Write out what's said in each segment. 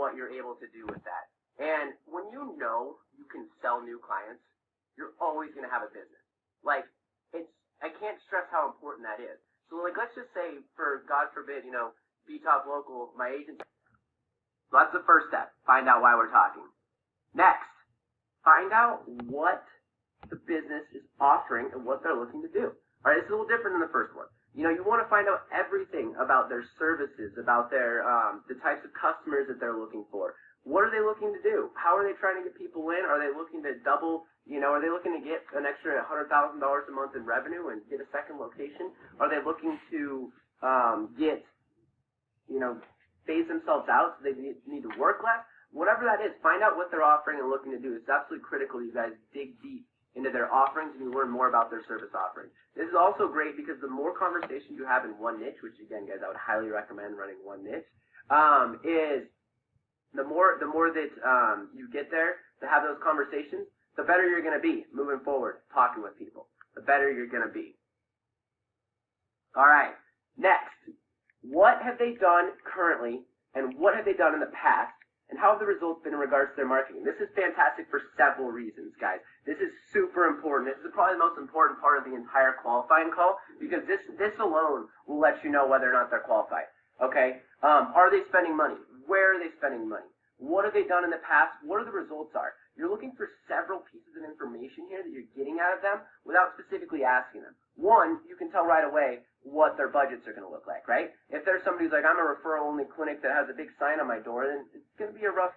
what you're able to do with that. And when you know you can sell new clients, you're always going to have a business. Like, I can't stress how important that is. So, like, let's just say, for God forbid, Be Top Local, my agency. So that's the first step. Find out why we're talking. Next, find out what the business is offering and what they're looking to do. All right, it's a little different than the first one. You want to find out everything about their services, about their the types of customers that they're looking for. What are they looking to do? How are they trying to get people in? Are they looking to double? Are they looking to get an extra $100,000 a month in revenue and get a second location? Are they looking to phase themselves out so they need to work less? Whatever that is, find out what they're offering and looking to do. It's absolutely critical you guys dig deep into their offerings and you learn more about their service offering. This is also great because the more conversations you have in one niche, which again, guys, I would highly recommend running one niche, is the more that you get there to have those conversations, the better you're going to be moving forward, talking with people. The better you're going to be. All right, next, what have they done currently and what have they done in the past? And how have the results been in regards to their marketing? This is fantastic for several reasons, guys. This is super important. This is probably the most important part of the entire qualifying call because this alone will let you know whether or not they're qualified. Okay? Are they spending money? Where are they spending money? What have they done in the past? What are the results are? You're looking for several pieces of information here that you're getting out of them without specifically asking them. One, you can tell right away what their budgets are going to look like, right? If there's somebody who's like, I'm a referral-only clinic that has a big sign on my door, then it's going to be a rough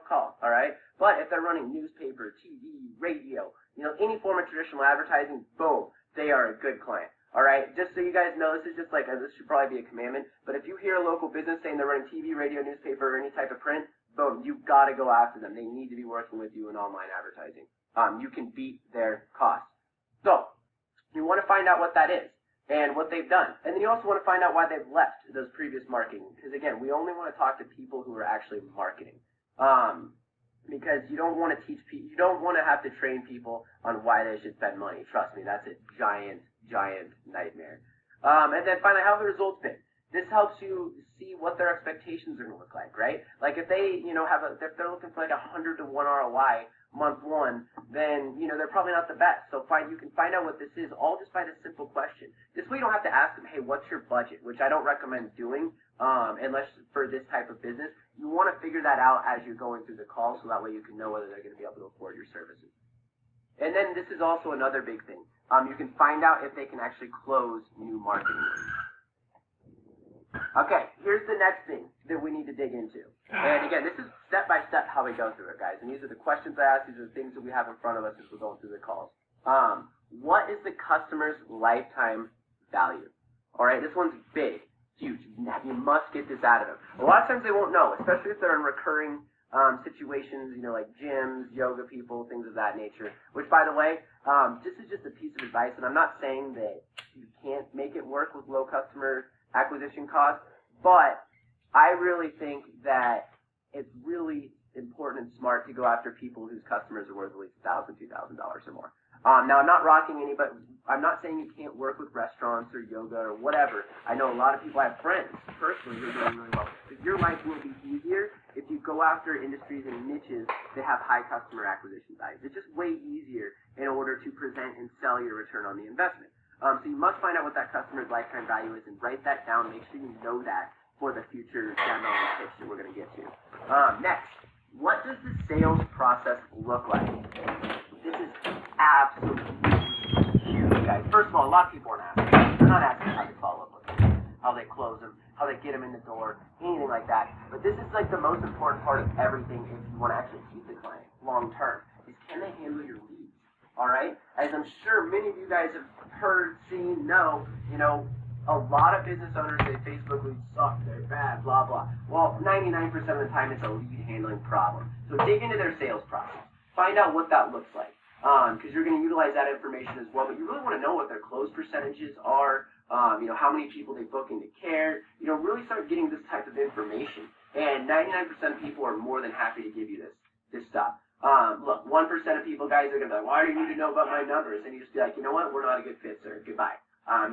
call, all right? But if they're running newspaper, TV, radio, any form of traditional advertising, boom, they are a good client, all right? Just so you guys know, this is just like, this should probably be a commandment, but if you hear a local business saying they're running TV, radio, newspaper, or any type of print, boom, you've got to go after them. They need to be working with you in online advertising. You can beat their costs. So, you want to find out what that is and what they've done. And then you also want to find out why they've left those previous marketing. Because, again, we only want to talk to people who are actually marketing. Because you don't want to teach people, you don't want to have to train people on why they should spend money. Trust me, that's a giant, giant nightmare. And then finally, how have the results been? This helps you see what their expectations are going to look like, right? Like if they, if they're looking for like 100 to 1 ROI month one, then, they're probably not the best. So you can find out what this is all just by this simple question. This way you don't have to ask them, hey, what's your budget? Which I don't recommend doing unless for this type of business. You want to figure that out as you're going through the call so that way you can know whether they're going to be able to afford your services. And then this is also another big thing. You can find out if they can actually close new marketing leads. Okay, here's the next thing that we need to dig into. And again, this is step-by-step how we go through it, guys. And these are the questions I ask. These are the things that we have in front of us as we're going through the calls. What is the customer's lifetime value? All right, this one's big, huge. You must get this out of them. A lot of times they won't know, especially if they're in recurring situations, like gyms, yoga people, things of that nature. Which, by the way, this is just a piece of advice, and I'm not saying that you can't make it work with low customer acquisition costs, but I really think that it's really important and smart to go after people whose customers are worth at least $1,000, $2,000 or more. Now, I'm not rocking anybody. I'm not saying you can't work with restaurants or yoga or whatever. I know a lot of people, I have friends personally who are doing really well. But your life will be easier if you go after industries and niches that have high customer acquisition values. It's just way easier in order to present and sell your return on the investment. So you must find out what that customer's lifetime value is and write that down. Make sure you know that for the future demo and pitch that we're going to get to. Next, what does the sales process look like? This is absolutely huge, guys. First of all, a lot of people aren't asking. They're not asking how they follow up with them, how they close them, how they get them in the door, anything like that. But this is like the most important part of everything if you want to actually keep the client long term, is can they handle your leads? All right? As I'm sure many of you guys have heard, seen, know, a lot of business owners say Facebook leads suck, they're bad, blah, blah. Well, 99% of the time it's a lead handling problem. So dig into their sales process. Find out what that looks like. Because you're going to utilize that information as well, but you really want to know what their close percentages are, how many people they book into care. Really start getting this type of information. And 99% of people are more than happy to give you this stuff. Look, 1% of people, guys, are going to be like, why do you need to know about my numbers? And you just be like, you know what, we're not a good fit, sir. Goodbye.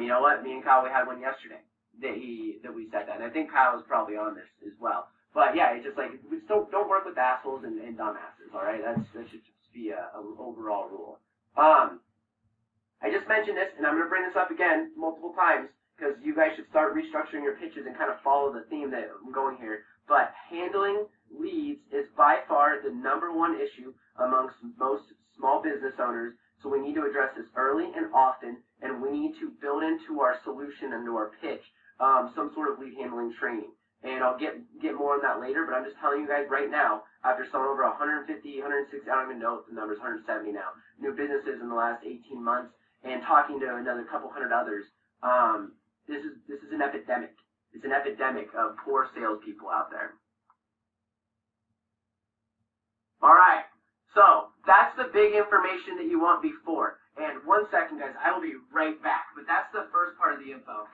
You know what, me and Kyle, we had one yesterday that we said that. And I think Kyle was probably on this as well. But yeah, it's just like, we still don't work with assholes and dumbasses. All right, that should just be an overall rule. I just mentioned this, and I'm going to bring this up again multiple times because you guys should start restructuring your pitches and kind of follow the theme that I'm going here. But handling leads is by far the #1 issue amongst most small business owners. So we need to address this early and often, and we need to build into our solution, into our pitch, some sort of lead handling training. And I'll get more on that later, but I'm just telling you guys right now, after selling over 150, 160, I don't even know if the number's 170 now, new businesses in the last 18 months, and talking to another couple hundred others, this is an epidemic. It's an epidemic of poor salespeople out there. All right, so that's the big information that you want before. And 1 second, guys, I will be right back. But that's the first part of the info.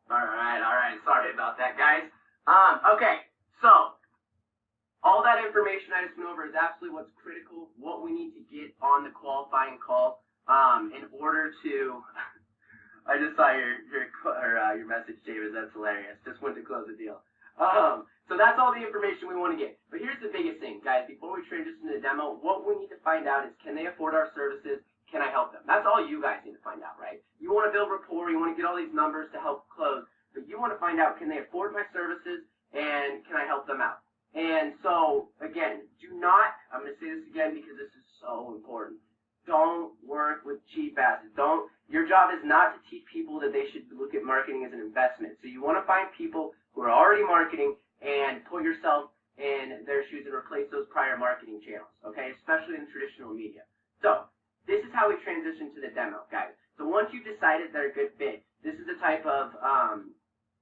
All right. Sorry about that, guys. Okay, so all that information I just went over is absolutely what's critical, what we need to get on the qualifying call in order to. I just saw your message, David. That's hilarious. Just went to close the deal. So that's all the information we want to get. But here's the biggest thing, guys. Before we transition to the demo, what we need to find out is, can they afford our services? Can I help them? That's all you guys need to find out, right? You want to build rapport. You want to get all these numbers to help close. But you want to find out, can they afford my services, and can I help them out? And so, again, do not, I'm going to say this again because this is so important. Don't work with cheap asses. Your job is not to teach people that they should look at marketing as an investment. So you want to find people who are already marketing and put yourself in their shoes and replace those prior marketing channels, okay, especially in traditional media. So this is how we transition to the demo, guys. So once you've decided they're a good fit, this is the type of,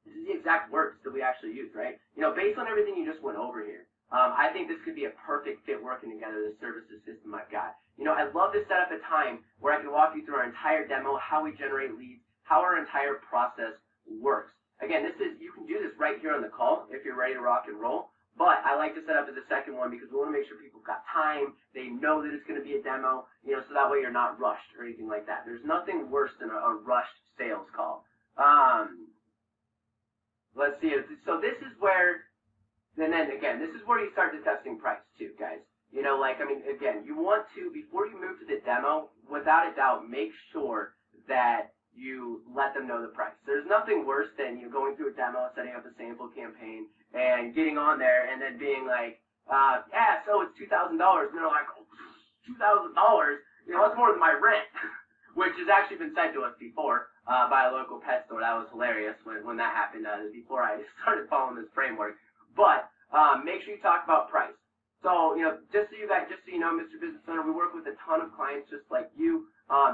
this is the exact words that we actually use, right? You know, based on everything you just went over here, I think this could be a perfect fit working together, the services system I've got. You know, I'd love to set up a time where I can walk you through our entire demo, how we generate leads, how our entire process works. Again, you can do this right here on the call if you're ready to rock and roll, but I like to set up as a second one because we want to make sure people got time, they know that it's going to be a demo, you know, so that way you're not rushed or anything like that. There's nothing worse than a rushed sales call. Let's see. So this is where, and then again, this is where you start discussing price too, guys. You know, like, I mean, again, you want to, before you move to the demo, without a doubt, make sure that you let them know the price. There's nothing worse than you going through a demo, setting up a sample campaign, and getting on there and then being like, yeah, so it's $2,000. And they're like, oh, $2,000? You know, that's more than my rent, which has actually been said to us before by a local pet store. That was hilarious when that happened before I started following this framework. But make sure you talk about price. So, you know, just so you know, Mr. Business Owner, we work with a ton of clients just like you,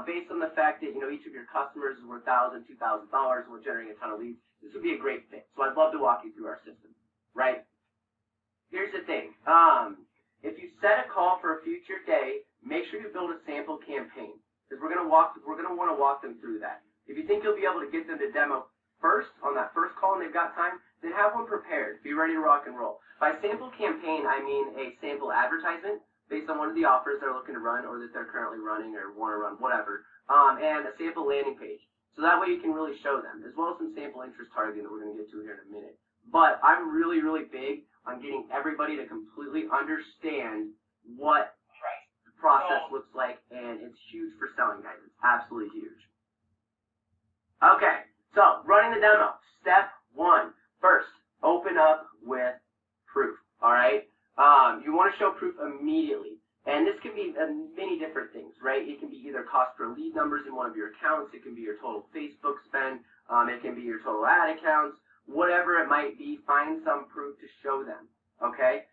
based on the fact that, you know, each of your customers is worth $1,000, $2,000, and we're generating a ton of leads. This would be a great fit. So I'd love to walk you through our system, right? Here's the thing. If you set a call for a future day, make sure you build a sample campaign, because we're going to want to walk them through that. If you think you'll be able to get them to demo first, on that first call, and they've got time, then have one prepared. Be ready to rock and roll. By sample campaign, I mean a sample advertisement based on one of the offers they're looking to run or that they're currently running or want to run, whatever, and a sample landing page. So that way you can really show them, as well as some sample interest targeting that we're going to get to here in a minute. But I'm really, really big on getting everybody to completely understand what the process looks like, and it's huge for selling, guys. It's absolutely huge. Okay, so running the demo. Step 1. First, open up with proof, all right? You want to show proof immediately. And this can be many different things, right? It can be either cost per lead numbers in one of your accounts. It can be your total Facebook spend. It can be your total ad accounts. Whatever it might be, find some proof to show them, okay?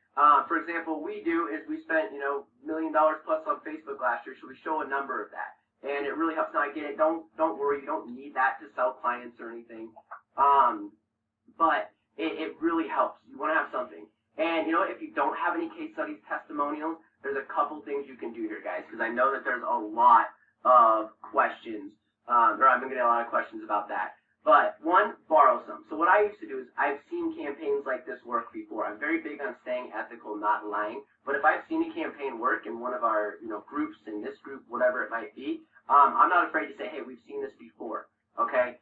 For example, what we do is we spent, $1 million plus on Facebook last year, so we show a number of that. And it really helps. Now, again, don't worry. You don't need that to sell clients or anything. But it really helps. You want to have something. And, if you don't have any case studies, testimonials, there's a couple things you can do here, guys, because I know that there's a lot of questions, or I've been getting a lot of questions about that. But, one, borrow some. So what I used to do is I've seen campaigns like this work before. I'm very big on staying ethical, not lying. But if I've seen a campaign work in one of our, groups, in this group, whatever it might be, I'm not afraid to say, hey, we've seen this before, okay?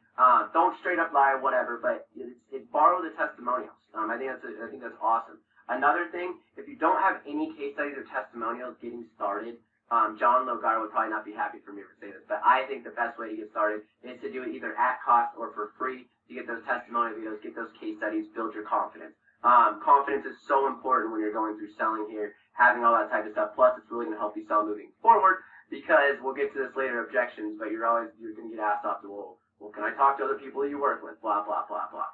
Don't straight up lie, whatever, but borrow the testimonials. I think that's awesome. Another thing, if you don't have any case studies or testimonials getting started, John Logar would probably not be happy for me to say this, but I think the best way to get started is to do it either at cost or for free to get those testimonial videos, get those case studies, build your confidence. Confidence is so important when you're going through selling here, having all that type of stuff. Plus, it's really going to help you sell moving forward because we'll get to this later, objections, but you're going to get asked off the wall. Well, can I talk to other people you work with? Blah, blah, blah, blah.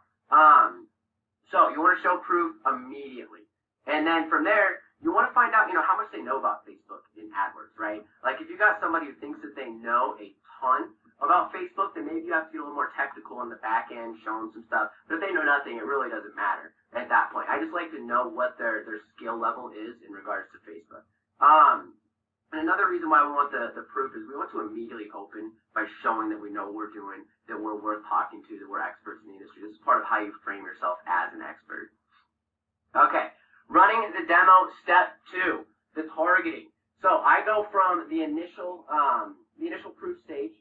So you want to show proof immediately. And then from there, you want to find out, how much they know about Facebook in AdWords, right? Like if you got somebody who thinks that they know a ton about Facebook, then maybe you have to get a little more technical on the back end, show them some stuff. But if they know nothing, it really doesn't matter at that point. I just like to know what their skill level is in regards to Facebook. And another reason why we want the proof is we want to immediately open by showing that we know what we're doing, that we're worth talking to, that we're experts in the industry. This is part of how you frame yourself as an expert. Okay, running the demo, step 2, the targeting. So I go from the initial proof stage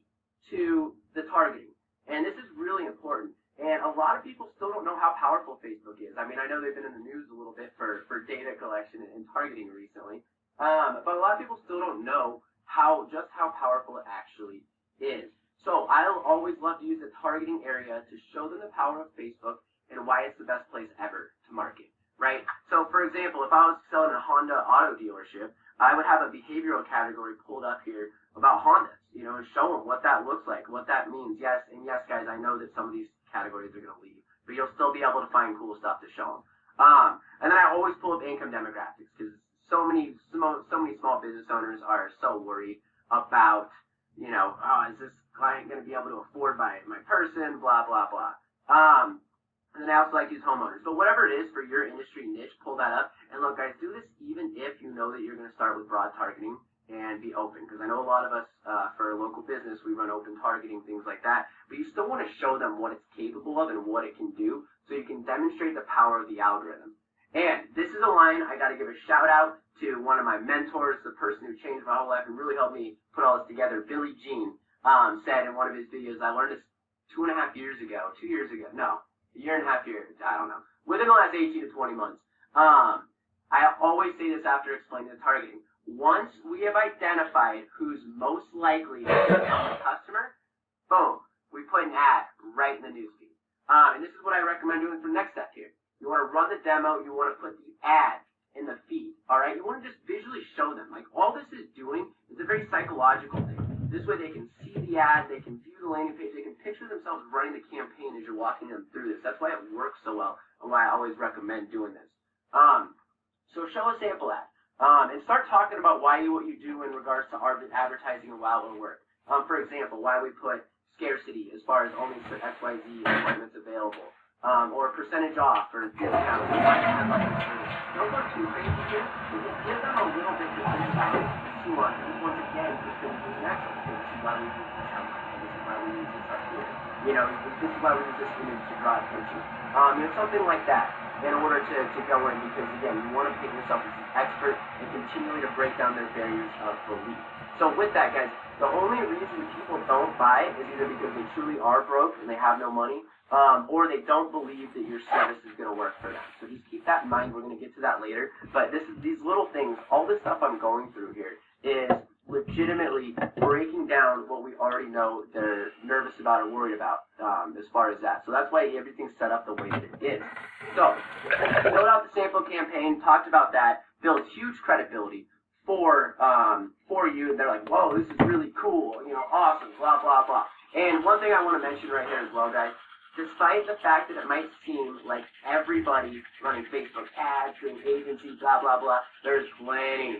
to the targeting. And this is really important. And a lot of people still don't know how powerful Facebook is. I mean, I know they've been in the news a little bit for data collection and targeting recently. But a lot of people still don't know just how powerful it actually is. So I'll always love to use the targeting area to show them the power of Facebook and why it's the best place ever to market, right? So for example, if I was selling a Honda auto dealership, I would have a behavioral category pulled up here about Hondas, and show them what that looks like, what that means. Yes, guys, I know that some of these categories are going to leave, but you'll still be able to find cool stuff to show them. And then I always pull up income demographics because so many small business owners are so worried about, is this client going to be able to afford my person, blah, blah, blah. And then I also like to use homeowners. But whatever it is for your industry niche, pull that up. And look, guys, do this even if you know that you're going to start with broad targeting and be open. Because I know a lot of us, for local business, we run open targeting, things like that. But you still want to show them what it's capable of and what it can do so you can demonstrate the power of the algorithm. And this is a line I got to give a shout out to one of my mentors, the person who changed my whole life and really helped me put all this together. Billy Jean said in one of his videos, I learned this 2.5 years ago, 2 years ago, no, a year and a half years, I don't know, within the last 18 to 20 months. I always say this after explaining the targeting. Once we have identified who's most likely to become a customer, boom, we put an ad right in the newsfeed. And this is what I recommend doing for the next step here. You want to run the demo. You want to put the ad in the feed, all right? You want to just visually show them. Like, all this is doing is a very psychological thing. This way they can see the ad, they can view the landing page, they can picture themselves running the campaign as you're walking them through this. That's why it works so well and why I always recommend doing this. So show a sample ad and start talking about why what you do in regards to advertising and why it will work. For example, why we put scarcity as far as only for XYZ appointments available. Or percentage off, or discounts. Don't go too crazy here. Give them a little bit to think about too much. And once again, this is going to be next. This is why we use this. This is why we use this up here. this is why we use this image to draw attention. Something like that in order to go in, because again, you want to paint yourself as an expert and continually to break down their barriers of belief. So with that, guys, the only reason people don't buy is either because they truly are broke and they have no money, or they don't believe that your service is going to work for them. So just keep that in mind. We're going to get to that later. But these little things, all this stuff I'm going through here is legitimately breaking down what we already know they're nervous about or worried about as far as that. So that's why everything's set up the way that it is. So, build out the sample campaign, talked about that, builds huge credibility for you, and they're like, whoa, this is really cool, awesome, blah, blah, blah. And one thing I want to mention right here as well, guys, despite the fact that it might seem like everybody running Facebook ads, doing agency, blah, blah, blah, there's plenty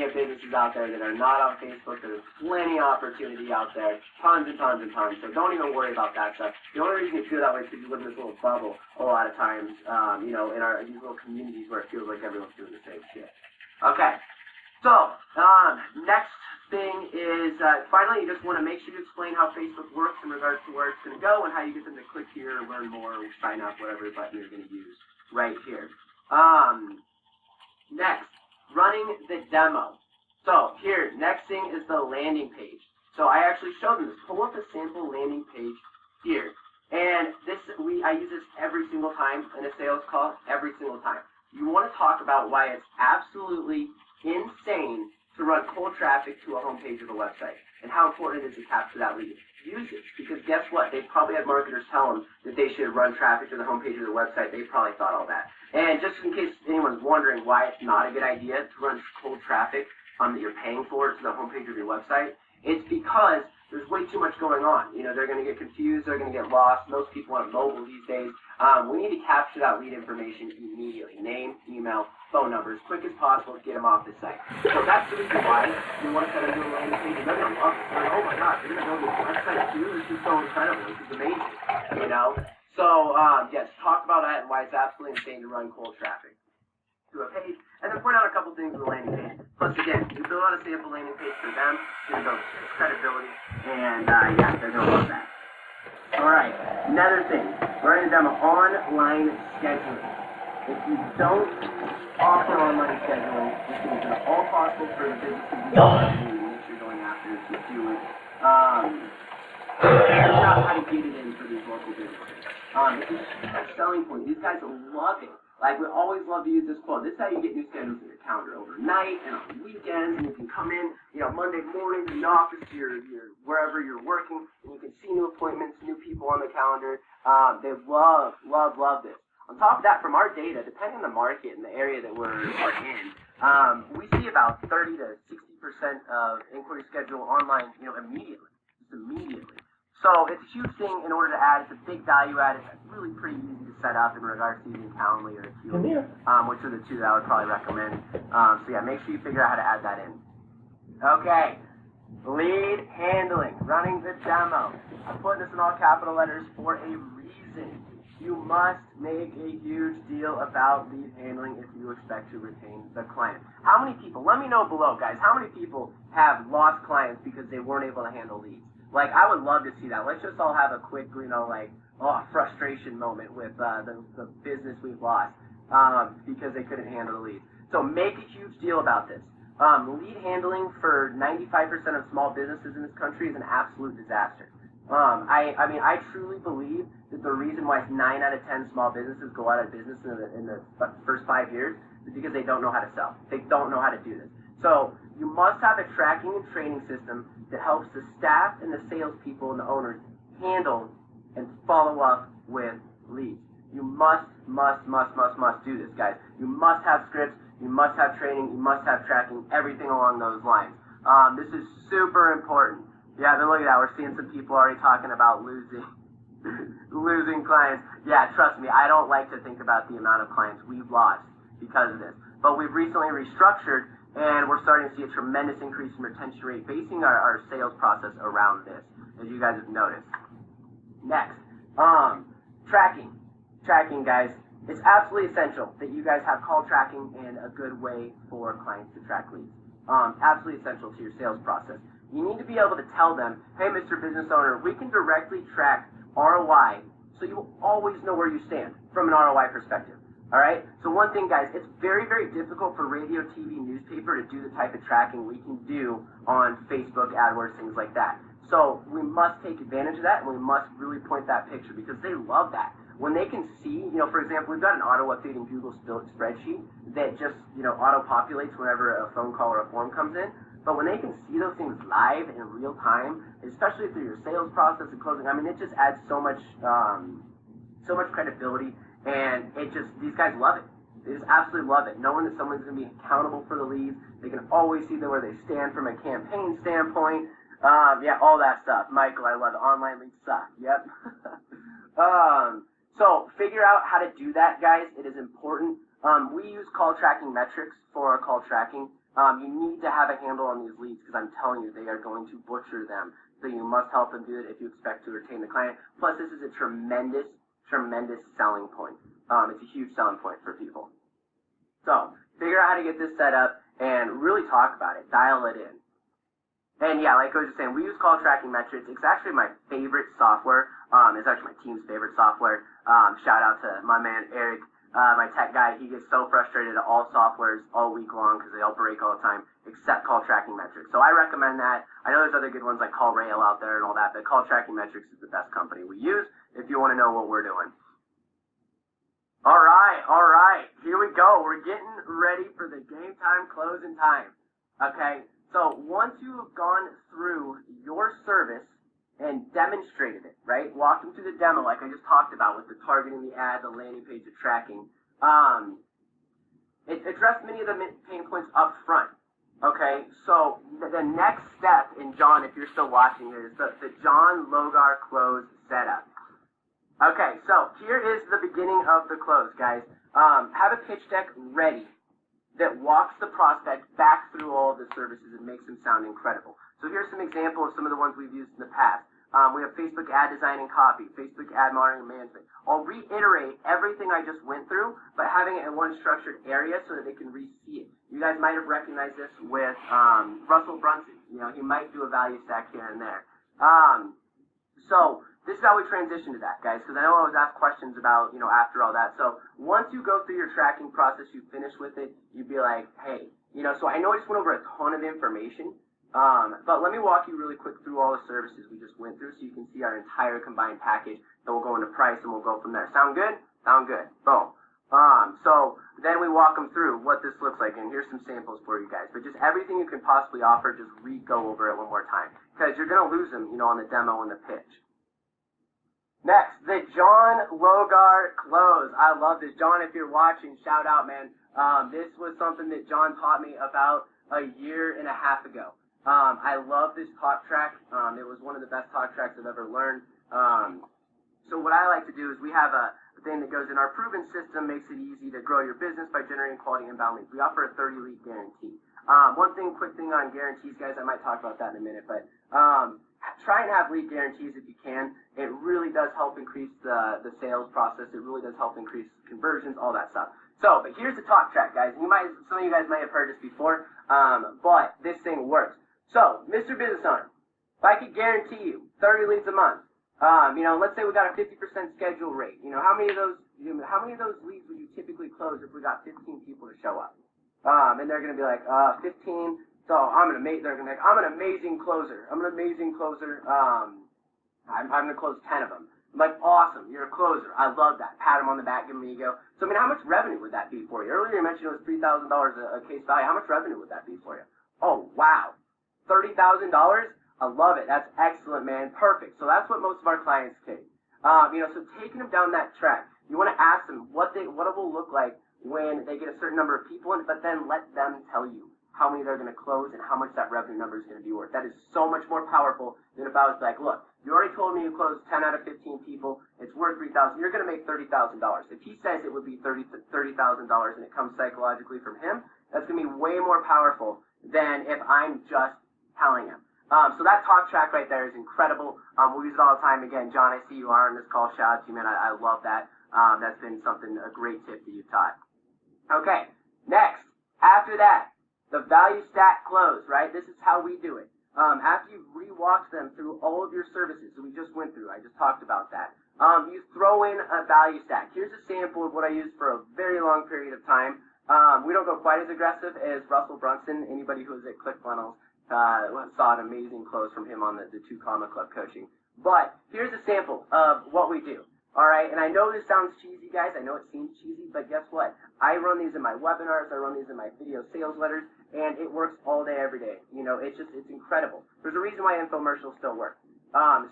of businesses out there that are not on Facebook. There's plenty of opportunity out there, tons and tons and tons. So don't even worry about that stuff. The only reason you feel that way is because you live in this little bubble a lot of times, in these little communities where it feels like everyone's doing the same shit. Okay, so next thing is finally you just want to make sure you explain how Facebook works in regards to where it's going to go and how you get them to click here, learn more, sign up, whatever button you're going to use right here. Next, running the demo. So here, next thing is the landing page. So I actually showed them this. Pull up a sample landing page here. And I use this every single time in a sales call, every single time. You want to talk about why it's absolutely insane to run cold traffic to a homepage of a website and how important it is to capture that lead. Use it, because guess what? They probably had marketers tell them that they should run traffic to the homepage of their website. They probably thought all that. And just in case anyone's wondering why it's not a good idea to run cold traffic that you're paying for to the homepage of your website, it's because there's way too much going on. They're going to get confused. They're going to get lost. Most people are mobile these days. We need to capture that lead information immediately. Name, email, phone number, as quick as possible to get them off the site. So that's the reason why you want to set a new landing page. They're going to love it. They're like, oh my God, they're going to go to this website too? This is so incredible. This is amazing. So, yes, talk about that and why it's absolutely insane to run cold traffic to a page, and then point out a couple things with the landing page. Plus, again, you build out a sample landing page for them, it's going to build credibility, and they're going to love that. All right, another thing, we're going to demo online scheduling. If you don't offer online scheduling, which means it's all possible for the business to do what you're going after to do it. Figure out how to get it in for these local businesses. It's a selling point. These guys love it. Like, we always love to use this quote. This is how you get new schedules in your calendar overnight and on weekends, and you can come in, Monday morning to the office, wherever you're working, and you can see new appointments, new people on the calendar. They love this. On top of that, from our data, depending on the market and the area that we're in, we see about 30 to 60% of inquiry schedule online, immediately. Just immediately. So it's a huge thing in order to add. It's a big value add. It's really pretty easy to set up in regards to using Calendly or Q, which are the two that I would probably recommend. Make sure you figure out how to add that in. Okay, lead handling, running the demo. I'm putting this in all capital letters for a reason. You must make a huge deal about lead handling if you expect to retain the client. How many people, let me know below, guys, how many people have lost clients because they weren't able to handle leads? Like, I would love to see that. Let's just all have a quick, frustration moment with the business we've lost because they couldn't handle the lead. So make a huge deal about this. Lead handling for 95% of small businesses in this country is an absolute disaster. I truly believe that the reason why 9 out of 10 small businesses go out of business in the first 5 years is because they don't know how to sell. They don't know how to do this. So you must have a tracking and training system that helps the staff and the salespeople and the owners handle and follow up with leads. You must do this, guys. You must have scripts, you must have training, you must have tracking, everything along those lines. This is super important. Yeah, but look at that. We're seeing some people already talking about losing clients. Yeah, trust me, I don't like to think about the amount of clients we've lost because of this. But we've recently restructured, and we're starting to see a tremendous increase in retention rate, basing our sales process around this, as you guys have noticed. Next, tracking. Tracking, guys. It's absolutely essential that you guys have call tracking and a good way for clients to track leads. Absolutely essential to your sales process. You need to be able to tell them, hey, Mr. Business Owner, we can directly track ROI, so you will always know where you stand from an ROI perspective. All right? So one thing, guys, it's very, very difficult for radio, TV, newspaper to do the type of tracking we can do on Facebook, AdWords, things like that. So we must take advantage of that, and we must really point that picture because they love that. When they can see, for example, we've got an auto-updating Google spreadsheet that just, auto-populates whenever a phone call or a form comes in. But when they can see those things live in real time, especially through your sales process and closing, it just adds so much credibility, and these guys love it. They just absolutely love it. Knowing that someone's going to be accountable for the leads, they can always see where they stand from a campaign standpoint. All that stuff. Michael, I love it. Online leads suck. Yep. So figure out how to do that, guys. It is important. We use call tracking metrics for our call tracking. You need to have a handle on these leads because I'm telling you, they are going to butcher them. So you must help them do it if you expect to retain the client. Plus, this is a tremendous selling point. It's a huge selling point for people. So figure out how to get this set up and really talk about it. Dial it in. And yeah, like I was just saying, we use call tracking metrics. It's actually my favorite software. It's actually my team's favorite software. Shout out to my man, Eric, my tech guy. He gets so frustrated at all softwares all week long because they all break all the time, except call tracking metrics. So I recommend that. I know there's other good ones like Call Rail out there and all that, but call tracking metrics is the best company we use if you want to know what we're doing. All right. Here we go. We're getting ready for the game time closing time. Okay. So once you have gone through your service and demonstrated it, right? Walked them through the demo like I just talked about with the targeting, the ad, the landing page, the tracking. It addressed many of the pain points up front. Okay, so the next step, and John, if you're still watching here, is the John Logar close setup. Okay, so here is the beginning of the close, guys. Have a pitch deck ready that walks the prospect back through all of the services and makes them sound incredible. So here's some examples of some of the ones we've used in the past. We have Facebook ad design and copy, Facebook ad monitoring and management. I'll reiterate everything I just went through, but having it in one structured area so that they can re-see it. You guys might have recognized this with Russell Brunson. He might do a value stack here and there. So this is how we transition to that, guys, because I know I was asked questions about, after all that. So once you go through your tracking process, you finish with it, you'd be like, hey, so I know I just went over a ton of information, but let me walk you really quick through all the services we just went through so you can see our entire combined package. Then we'll go into price and we'll go from there. Sound good? Sound good. Boom. So then we walk them through what this looks like, and here's some samples for you guys. But just everything you can possibly offer, just re-go over it one more time, because you're going to lose them, on the demo and the pitch. Next, the John Logar close. I love this. John, if you're watching, shout out, man. This was something that John taught me about a year and a half ago. I love this talk track. It was one of the best talk tracks I've ever learned. So what I like to do is we have a thing that goes in our proven system, makes it easy to grow your business by generating quality inbound leads. We offer a 30-lead guarantee. Quick thing on guarantees, guys, I might talk about that in a minute, but try and have lead guarantees if you can. It really does help increase the sales process. It really does help increase conversions, all that stuff. So, but here's the talk track, guys. Some of you guys might have heard this before, but this thing works. So, Mr. Business Owner, if I could guarantee you 30 leads a month, let's say we got a 50% schedule rate. How many of those leads would you typically close if we got 15 people to show up? And they're going to be like, 15. So they're going to be like, I'm an amazing closer. I'm going to close 10 of them. I'm like, awesome, you're a closer. I love that. Pat them on the back, give them an ego. So how much revenue would that be for you? Earlier you mentioned it was $3,000 a case value. How much revenue would that be for you? Oh, wow. $30,000? I love it. That's excellent, man. Perfect. So that's what most of our clients take. So taking them down that track, you want to ask them what it will look like when they get a certain number of people in, but then let them tell you how many they're going to close and how much that revenue number is going to be worth. That is so much more powerful than if I was like, look, you already told me you closed 10 out of 15 people. It's worth $3,000. You're going to make $30,000. If he says it would be $30,000 and it comes psychologically from him, that's going to be way more powerful than if I'm just telling him. So that talk track right there is incredible. We use it all the time. Again, John, I see you are on this call. Shout out to you, man. I love that. That's been a great tip that you've taught. Okay, next. After that, the value stack close, right? This is how we do it. after you've re-walked them through all of your services, so we just went through, I just talked about that, you throw in a value stack. Here's a sample of what I used for a very long period of time. We don't go quite as aggressive as Russell Brunson. Anybody who was at ClickFunnels saw an amazing close from him on the 2 Comma Club coaching. But here's a sample of what we do. All right, and I know this sounds cheesy, guys. I know it seems cheesy, but guess what? I run these in my webinars. I run these in my video sales letters, and it works all day, every day. You know, it's incredible. There's a reason why infomercials still work.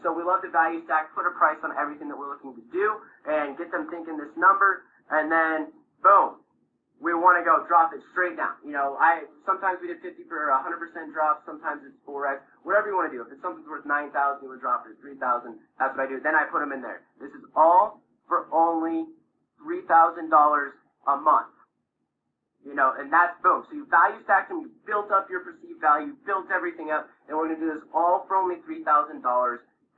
So we love the value stack, put a price on everything that we're looking to do, and get them thinking this number, and then, boom, we want to go drop it straight down. You know, sometimes we did 50 or 100% drop, sometimes it's 4x, whatever you want to do. If it's something worth $9,000, you would drop it at $3,000. That's what I do. Then I put them in there. This is all for only $3,000 a month. You know, and that's boom. So you value stacked them, you built up your perceived value, built everything up, and we're going to do this all for only $3,000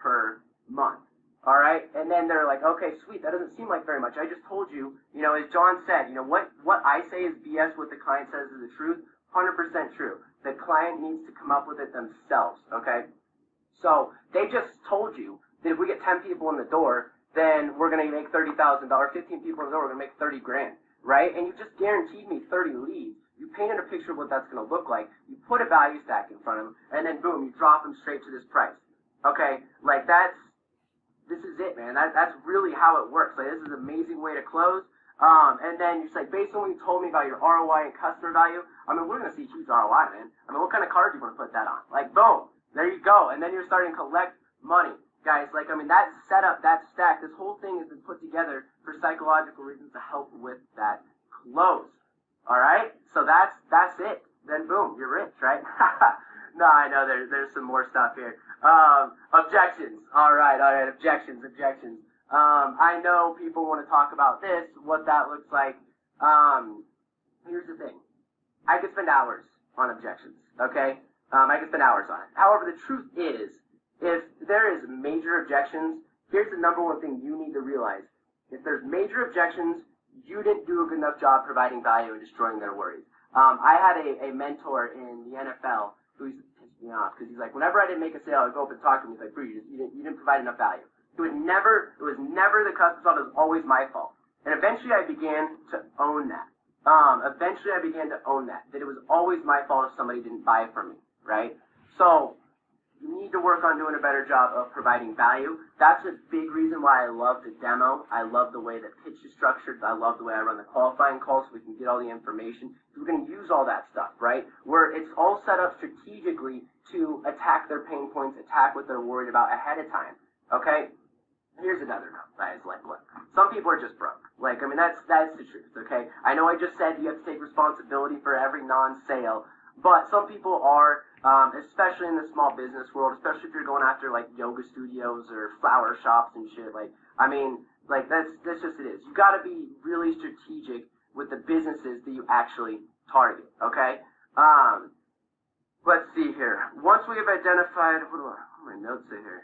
per month. All right, and then they're like, okay, sweet, that doesn't seem like very much. I just told you, you know, as John said, you know, what I say is BS, what the client says is the truth, 100% true. The client needs to come up with it themselves, okay? So they just told you that if we get 10 people in the door, then we're going to make $30,000. 15 people in the door, we're going to make 30 grand, right? And you just guaranteed me 30 leads. You painted a picture of what that's going to look like. You put a value stack in front of them, and then boom, you drop them straight to this price, okay? Like this is it, man. That's really how it works. Like, this is an amazing way to close. And then you're just like, based on what you told me about your ROI and customer value, I mean, we're going to see huge ROI, man. I mean, what kind of card do you want to put that on? Like, boom, there you go. And then you're starting to collect money. Guys, like, I mean, that setup, that stack, this whole thing has been put together for psychological reasons to help with that close. All right? So that's it. Then, boom, you're rich, right? No, I know there's some more stuff here. Objections. All right, objections. I know people want to talk about this, what that looks like. Here's the thing. I could spend hours on objections, okay? I could spend hours on it. However, the truth is, if there is major objections, here's the number one thing you need to realize. If there's major objections, you didn't do a good enough job providing value and destroying their worries. I had a mentor in the NFL who used to piss me off because he's like, whenever I didn't make a sale, I'd go up and talk to him. He's like, bro, you didn't provide enough value. It was never the customer's fault. It was always my fault. And eventually I began to own that. That it was always my fault if somebody didn't buy from me, right? So you need to work on doing a better job of providing value. That's a big reason why I love the demo. I love the way the pitch is structured. I love the way I run the qualifying calls so we can get all the information. We're going to use all that stuff, right? Where it's all set up strategically to attack their pain points, attack what they're worried about ahead of time, okay? Here's another note, guys. Like, look, some people are just broke. Like, I mean, that's the truth, okay? I know I just said you have to take responsibility for every non-sale, but some people are, especially in the small business world, especially if you're going after, like, yoga studios or flower shops and shit. Like, I mean, like, that's just it is. You got to be really strategic with the businesses that you actually target, okay? Let's see here. Once we have identified, what do my notes say here?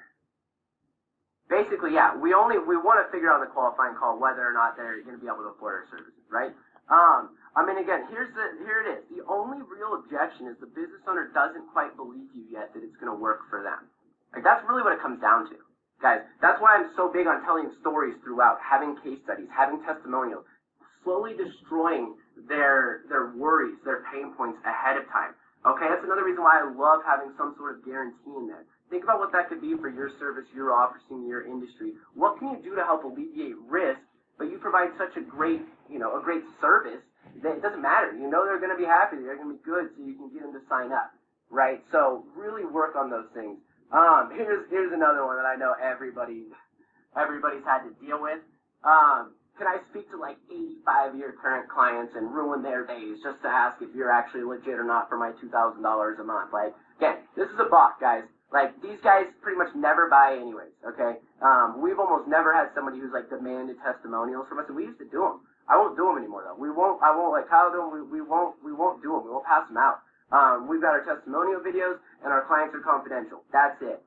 Basically, yeah, we want to figure out in the qualifying call whether or not they're going to be able to afford our services, right? I mean, again, here it is. The only real objection is the business owner doesn't quite believe you yet that it's going to work for them. Like, that's really what it comes down to, guys. That's why I'm so big on telling stories throughout, having case studies, having testimonials, slowly destroying their worries, their pain points ahead of time. Okay, that's another reason why I love having some sort of guarantee in there. Think about what that could be for your service, your offering, your industry. What can you do to help alleviate risk, but you provide such a great, a great service that it doesn't matter. You know they're going to be happy, they're going to be good, so you can get them to sign up, right? So really work on those things. Here's another one that I know everybody's had to deal with. Can I speak to like 85 of your current clients and ruin their days just to ask if you're actually legit or not for my $2,000 a month? Like, again, this is a bot, guys. Like, these guys pretty much never buy anyways, okay? We've almost never had somebody who's, like, demanded testimonials from us, and we used to do them. I won't do them anymore, though. I won't, like Kyle do them, we won't do them. We won't pass them out. We've got our testimonial videos, and our clients are confidential. That's it.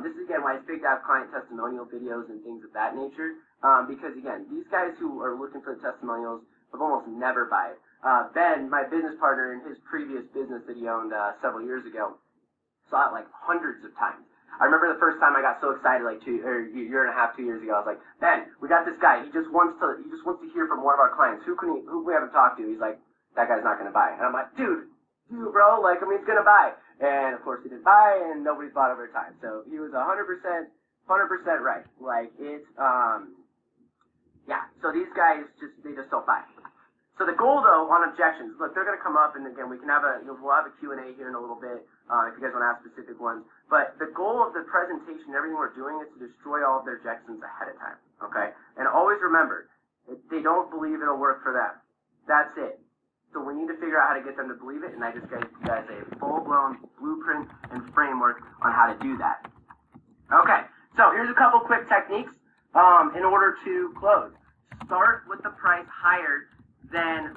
This is, again, why it's big to have client testimonial videos and things of that nature, because, again, these guys who are looking for the testimonials have almost never buy it. Ben, my business partner in his previous business that he owned several years ago, Saw it like hundreds of times. I remember the first time I got so excited, like a year and a half, 2 years ago. I was like, Ben, we got this guy. He just wants to hear from one of our clients. Who we haven't talked to? He's like, that guy's not going to buy. And I'm like, dude, bro, like, I mean, he's going to buy. And of course he didn't buy, and nobody's bought over time. So he was 100% right. Like, it's, yeah. So these guys they just don't buy. So the goal, though, on objections, look, they're going to come up, and again, we'll have a Q&A here in a little bit if you guys want to ask specific ones. But the goal of the presentation, everything we're doing, is to destroy all of their objections ahead of time, okay? And always remember, they don't believe it'll work for them. That's it. So we need to figure out how to get them to believe it, and I just gave you guys a full-blown blueprint and framework on how to do that. Okay, so here's a couple quick techniques in order to close. Start with the price higher than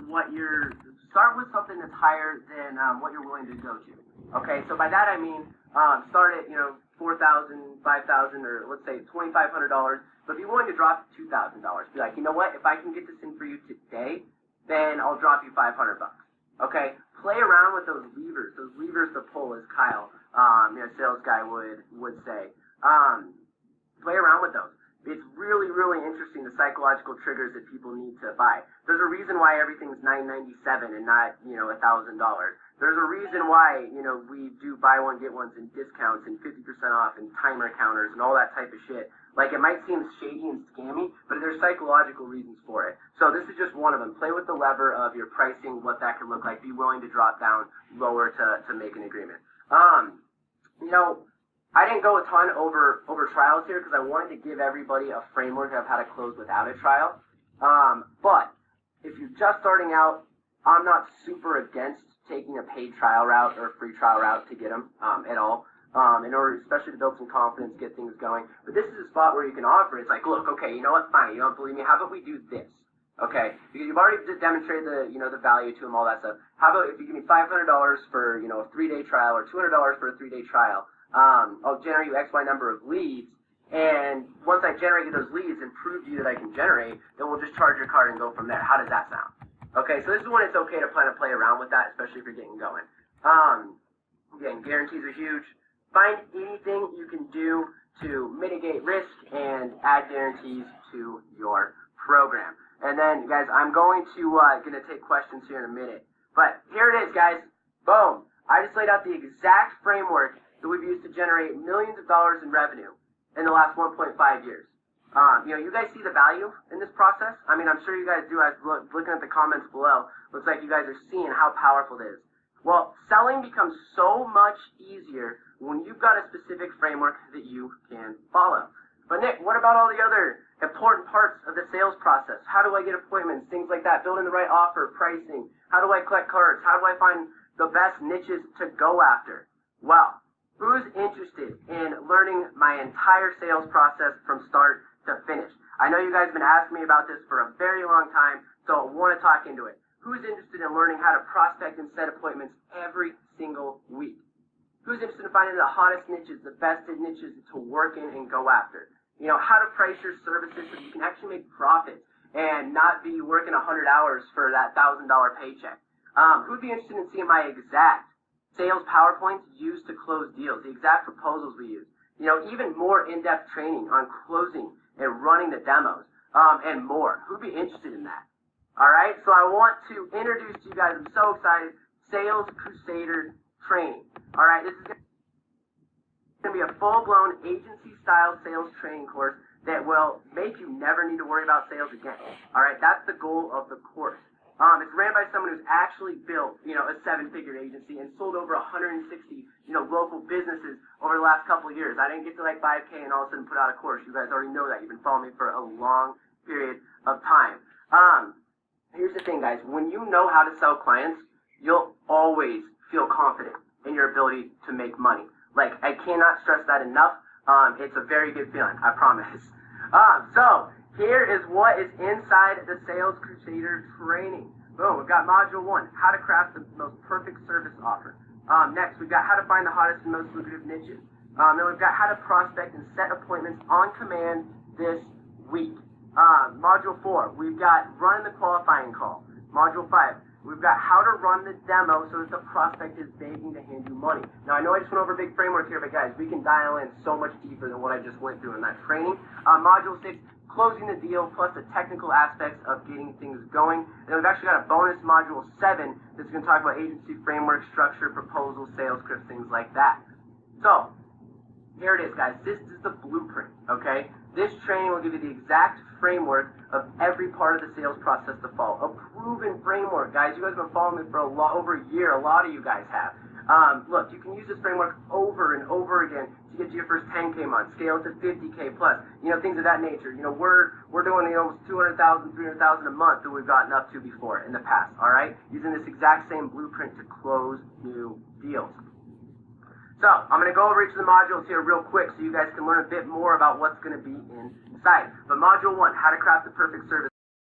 start with something that's higher than what you're willing to go to. Okay, so by that I mean start at $4,000, $5,000, or let's say $2,500. But if you're willing to drop to $2,000, be like, you know what? If I can get this in for you today, then I'll drop you $500. Okay, play around with those levers to pull, as Kyle, sales guy would say. Play around with those. It's really, really interesting, the psychological triggers that people need to buy. There's a reason why everything's $9.97 and not, $1,000. There's a reason why, we do buy one, get ones and discounts and 50% off and timer counters and all that type of shit. Like, it might seem shady and scammy, but there's psychological reasons for it. So this is just one of them. Play with the lever of your pricing, what that can look like. Be willing to drop down lower to make an agreement. I didn't go a ton over trials here because I wanted to give everybody a framework of how to close without a trial. But if you're just starting out, I'm not super against taking a paid trial route or a free trial route to get them at all. In order, especially to build some confidence, get things going. But this is a spot where you can offer. It's like, look, okay, you know what? Fine, you don't believe me. How about we do this? Okay, because you've already demonstrated the value to them, all that stuff. How about if you give me $500 for a 3-day trial or $200 for a 3-day trial? I'll generate you X, Y number of leads, and once I generate you those leads and prove to you that I can generate, then we'll just charge your card and go from there. How does that sound? Okay, so this is when it's okay to play around with that, especially if you're getting going. Again, guarantees are huge. Find anything you can do to mitigate risk and add guarantees to your program. And then, guys, I'm going to take questions here in a minute. But here it is, guys. Boom. I just laid out the exact framework that we've used to generate millions of dollars in revenue in the last 1.5 years. You guys see the value in this process? I mean, I'm sure you guys do. I was looking at the comments below. Looks like you guys are seeing how powerful it is. Well, selling becomes so much easier when you've got a specific framework that you can follow. But Nick, what about all the other important parts of the sales process? How do I get appointments? Things like that. Building the right offer, pricing. How do I collect cards? How do I find the best niches to go after? Well, who's interested in learning my entire sales process from start to finish? I know you guys have been asking me about this for a very long time, so I want to talk into it. Who's interested in learning how to prospect and set appointments every single week? Who's interested in finding the hottest niches, the best niches to work in and go after? How to price your services so you can actually make profit and not be working 100 hours for that $1,000 paycheck. Who'd be interested in seeing my exact sales PowerPoints used to close deals, the exact proposals we use? Even more in-depth training on closing and running the demos, and more. Who'd be interested in that? All right, so I want to introduce to you guys, I'm so excited, Sales Crusader Training. All right, this is going to be a full-blown agency-style sales training course that will make you never need to worry about sales again. All right, that's the goal of the course. It's ran by someone who's actually built, a 7-figure agency and sold over 160, local businesses over the last couple of years. I didn't get to like 5K and all of a sudden put out a course. You guys already know that. You've been following me for a long period of time. Here's the thing, guys. When you know how to sell clients, you'll always feel confident in your ability to make money. Like, I cannot stress that enough. It's a very good feeling, I promise. So here is what is inside the Sales Crusader training. Boom, we've got Module 1, how to craft the most perfect service offer. Next, we've got how to find the hottest and most lucrative niches. Then we've got how to prospect and set appointments on command this week. Module 4, we've got run the qualifying call. Module 5, We've got how to run the demo so that the prospect is begging to hand you money. Now, I know I just went over a big framework here, but guys, we can dial in so much deeper than what I just went through in that training. Module 6, closing the deal, plus the technical aspects of getting things going. And then we've actually got a bonus module 7 that's going to talk about agency framework, structure, proposal, sales scripts, things like that. So, here it is, guys. This is the blueprint, okay? This training will give you the exact framework of every part of the sales process to follow. A proven framework, guys. You guys have been following me for over a year. A lot of you guys have. Look, you can use this framework over and over again to get to your first 10K month, scale to 50K plus, things of that nature. We're doing almost 200,000, 300,000 a month that we've gotten up to before in the past, all right? Using this exact same blueprint to close new deals. So, I'm going to go over each of the modules here real quick so you guys can learn a bit more about what's going to be inside. But Module 1, how to craft the perfect service.